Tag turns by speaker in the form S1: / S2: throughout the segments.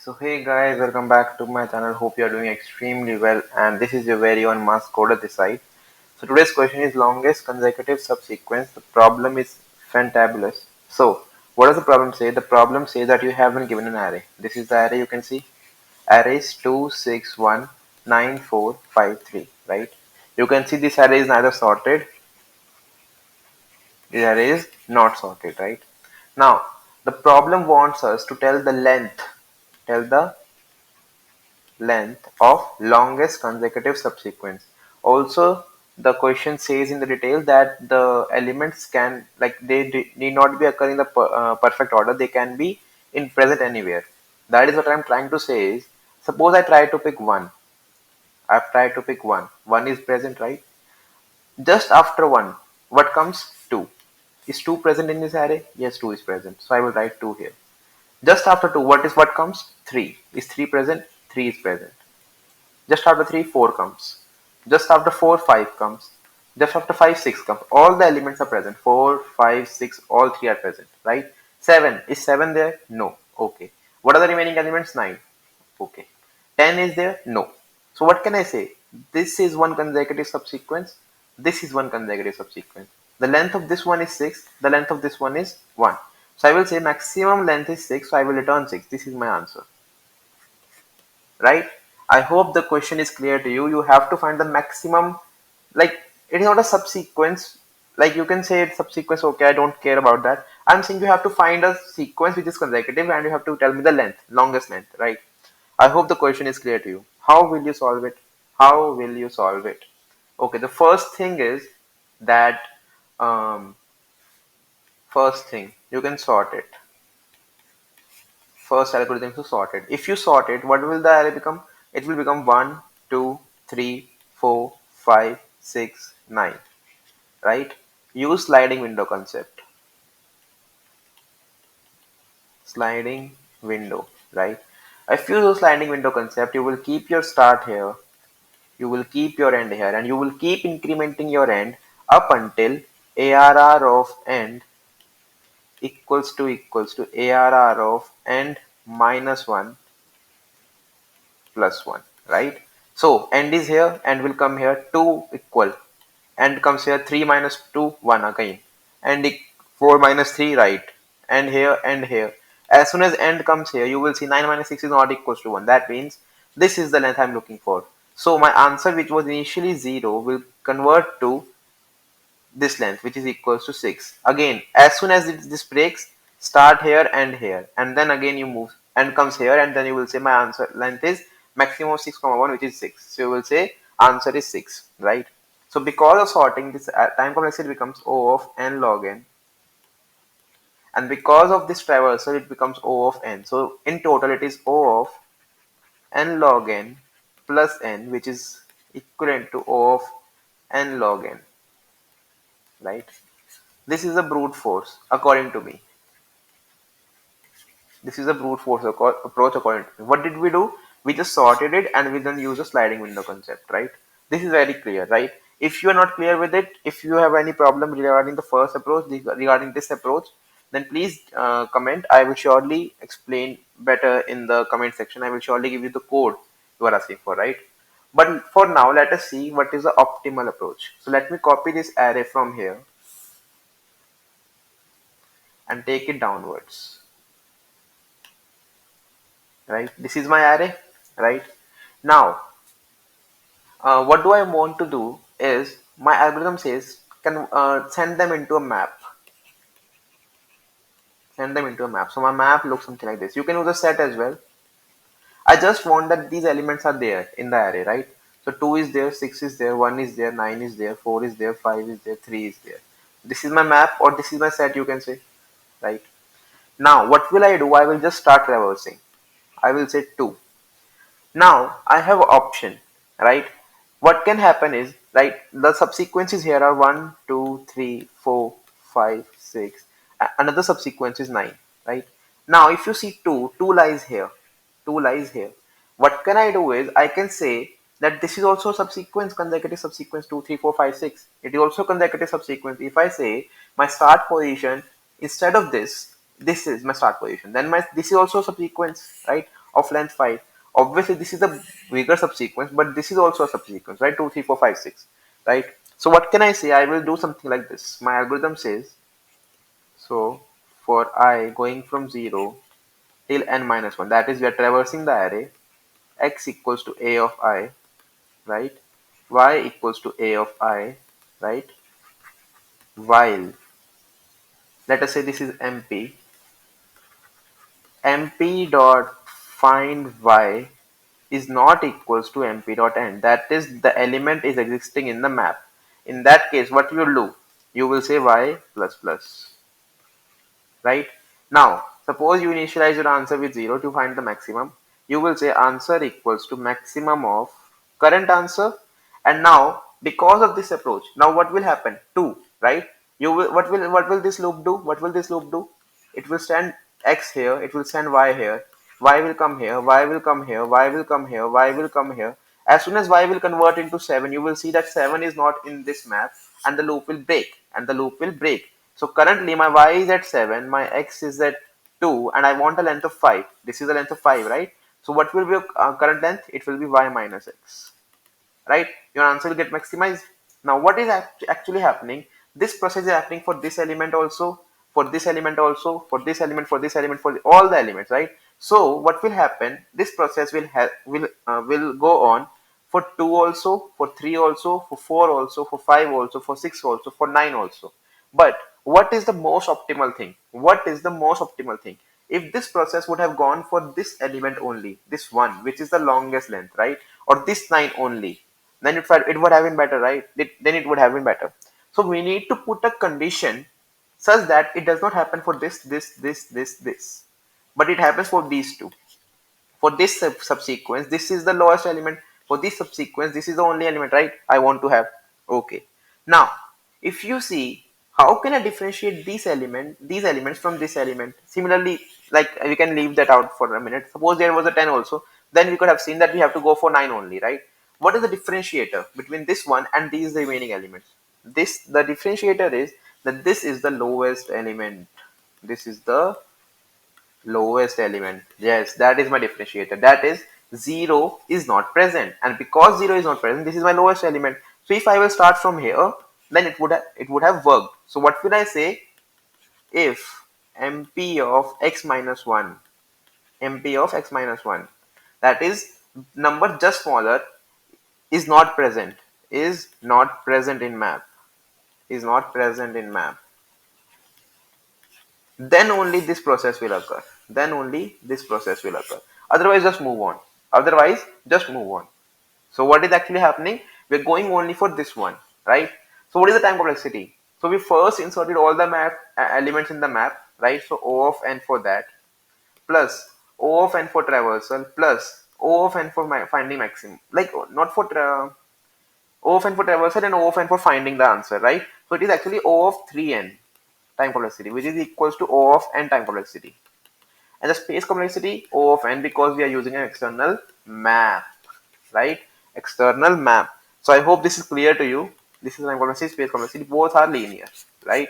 S1: So hey guys, welcome back to my channel. Hope you are doing extremely well, and this is your very own mask code at this side. So today's question is longest consecutive subsequence. The problem is fantabulous. So what does the problem say? The problem says that you have been given an array. This is the array you can see. Array is 2, 6, 1, 9, 4, 5, 3, right? You can see this array is neither sorted. This array is not sorted, right? Now the problem wants us to tell the length of longest consecutive subsequence. Also, the question says in the detail that the elements can, like, need not be occurring in the perfect order. They can be in present anywhere. That is what I'm trying to say is, suppose I try to pick one. I've tried to pick one. One is present, right? Just after one, what comes? Two. Is two present in this array? Yes, two is present. So I will write two here. Just after two, what comes? Three. Is three present? Three is present. Just after 3, 4 comes. Just after 4, 5 comes. Just after 5, 6 comes. All the elements are present. 4, 5, 6, all 3 are present, right? 7. Is 7 there? No. Okay. What are the remaining elements? 9. Okay. 10 is there? No. So what can I say? This is one consecutive subsequence. This is one consecutive subsequence. The length of this one is 6. The length of this one is 1. So I will say maximum length is 6. So I will return 6. This is my answer, right? I hope the question is clear to you. You have to find the maximum, like, it is not a subsequence. Like, you can say it's subsequence, okay, I don't care about that. I'm saying you have to find a sequence which is consecutive and you have to tell me the length, longest length, right? I hope the question is clear to you. How will you solve it? How will you solve it? Okay, the first thing is that, first thing, you can sort it. First algorithm to sort it. If you sort it, what will the array become? It will become 1, 2, 3, 4, 5, 6, 9. Right? Use sliding window concept. Sliding window, right? If you use sliding window concept, you will keep your start here, you will keep your end here, and you will keep incrementing your end up until ARR of end equals to ARR of end minus 1 plus 1, right? So end is here, end will come here, 2 equal, end comes here, 3 minus 2, 1 again, and 4 minus 3, right? And here, and here. As soon as end comes here, you will see 9 minus 6 is not equals to 1. That means this is the length I'm looking for. So my answer, which was initially 0, will convert to this length, which is equals to 6. Again, as soon as this breaks, start here and here, and then again you move and comes here, and then you will say my answer length is maximum of 6 comma 1, which is 6. So you will say answer is 6, right? So because of sorting, this time complexity becomes O of n log n, and because of this traversal it becomes O of n. So in total it is O of n log n plus n, which is equivalent to O of n log n, right? This is a brute force, according to me. This is a brute force approach, according to me. What did we do? We just sorted it and we then use a sliding window concept, right? This is very clear, right? If you are not clear with it, if you have any problem regarding the first approach, regarding this approach, then please comment. I will surely explain better in the comment section. I will surely give you the code you are asking for, right? But for now, let us see what is the optimal approach. So let me copy this array from here and take it downwards. Right, this is my array, right? Now what do I want to do is, my algorithm says can send them into a map. So my map looks something like this. You can use a set as well. I just want that these elements are there in the array, right? So 2 is there, 6 is there, 1 is there, 9 is there, 4 is there, 5 is there, 3 is there. This is my map, or this is my set, you can say, right? Now what will I do? I will just start traversing. I will say 2. Now I have option, right? What can happen is, right, the subsequences here are 1, 2, 3, 4, 5, 6. Another subsequence is 9, right? Now if you see 2, 2 lies here, 2 lies here. What can I do is, I can say that this is also subsequence, consecutive subsequence, 2, 3, 4, 5, 6. It is also consecutive subsequence. If I say my start position, instead of this is my start position, then this is also subsequence, right? of length 5. Obviously, this is a bigger subsequence, but this is also a subsequence, right? 2, 3, 4, 5, 6, right? So what can I say? I will do something like this. My algorithm says, so for I going from 0 till n minus 1, that is we are traversing the array, x equals to a of I, right? Y equals to a of I, right? While, let us say this is mp dot find y is not equals to mp dot end. That is, the element is existing in the map. In that case, what you will do? You will say y plus plus, right? Now, suppose you initialize your answer with 0 to find the maximum. You will say answer equals to maximum of current answer. And now, because of this approach, now what will happen? 2, right? You will, what will this loop do? What will this loop do? It will stand x here, it will stand y here, y will come here, y will come here, y will come here, y will come here. As soon as y will convert into 7, you will see that 7 is not in this map, and the loop will break, and the loop will break. So currently my y is at 7, my x is at 2, and I want a length of 5. This is the length of 5, right? So what will be your current length? It will be y minus x, right? Your answer will get maximized. Now what is actually happening? This process is happening for this element also, for this element also, for this element, for this element, for all the elements, right? So what will happen? This process will go on for 2 also, for 3 also, for 4 also, for 5 also, for 6 also, for 9 also. But what is the most optimal thing? What is the most optimal thing? If this process would have gone for this element only, this one, which is the longest length, right? Or this 9 only, then it would have been better, right? Then it would have been better. So we need to put a condition such that it does not happen for this, but it happens for these two. For this subsequence, this is the lowest element. For this subsequence, this is the only element, right? I want to have. Okay. Now, if you see, how can I differentiate these elements from this element? Similarly, like we can leave that out for a minute. Suppose there was a 10 also, then we could have seen that we have to go for 9 only, right? What is the differentiator between this one and these remaining elements? The differentiator is that this is the lowest element. This is the lowest element. Yes, that is my differentiator. That is, 0 is not present, and because 0 is not present, this is my lowest element. So if I will start from here, then it would have worked. So what will I say? If mp of x minus 1, mp of x minus 1, that is number just smaller, is not present, is not present in map, is not present in map, then only this process will occur. Then only this process will occur. Otherwise, just move on. Otherwise, just move on. So what is actually happening? We're going only for this one, right? So what is the time complexity? So we first inserted all the map elements in the map, right? So O of n for that, plus O of n for traversal, plus O of n for finding maximum. Like not for O of n for traversal and O of n for finding the answer, right? So it is actually O of 3n time complexity, which is equals to O of n time complexity. And the space complexity, O of n, because we are using an external map, right? External map. So I hope this is clear to you. This is time complexity, space complexity, both are linear, right?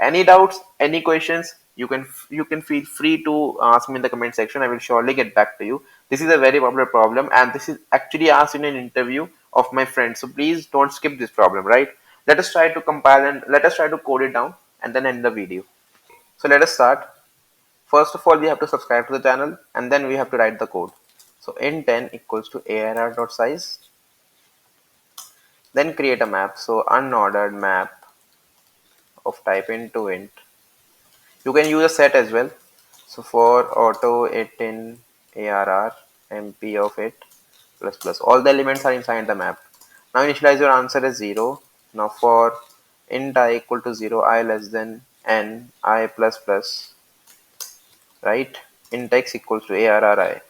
S1: Any doubts, any questions, you can feel free to ask me in the comment section. I will surely get back to you. This is a very popular problem, and this is actually asked in an interview of my friend. So please don't skip this problem, right? Let us try to compile and let us try to code it down and then end the video. So let us start. First of all, we have to subscribe to the channel, and then we have to write the code. So int10 equals to arr.size. Then create a map. So unordered map of type into int. You can use a set as well. So for auto it in arr mp of it plus plus. All the elements are inside the map. Now initialize your answer as 0. Now for int I equal to 0, I less than n, I plus plus, right? Int x equals to arri.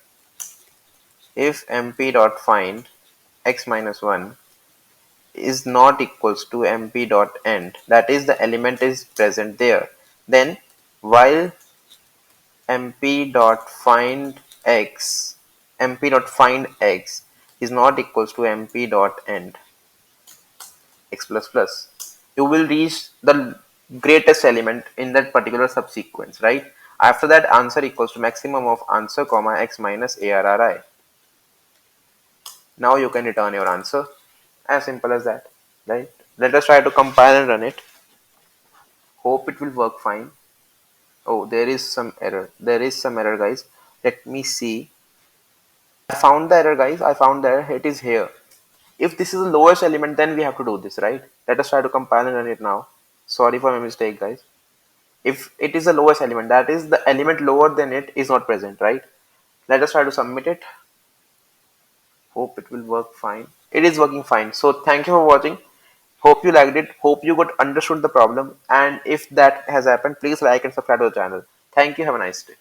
S1: If mp dot find x minus 1 is not equals to mp dot end, that is the element is present there, then while mp dot find x is not equals to mp dot end x plus plus, you will reach the greatest element in that particular subsequence, right? After that, answer equals to maximum of answer comma x minus arri. Now you can return your answer. As simple as that, right? Let us try to compile and run it. Hope it will work fine. Oh, there is some error. There is some error, guys. Let me see. I found the error, guys. I found the error. It is here. If this is the lowest element, then we have to do this, right? Let us try to compile and run it now. Sorry for my mistake, guys. If it is the lowest element, that is the element lower than it is not present, right? Let us try to submit it. Hope it will work fine. It is working fine. So thank you for watching. Hope you liked it. Hope you got understood the problem. And if that has happened, please like and subscribe to the channel. Thank you. Have a nice day.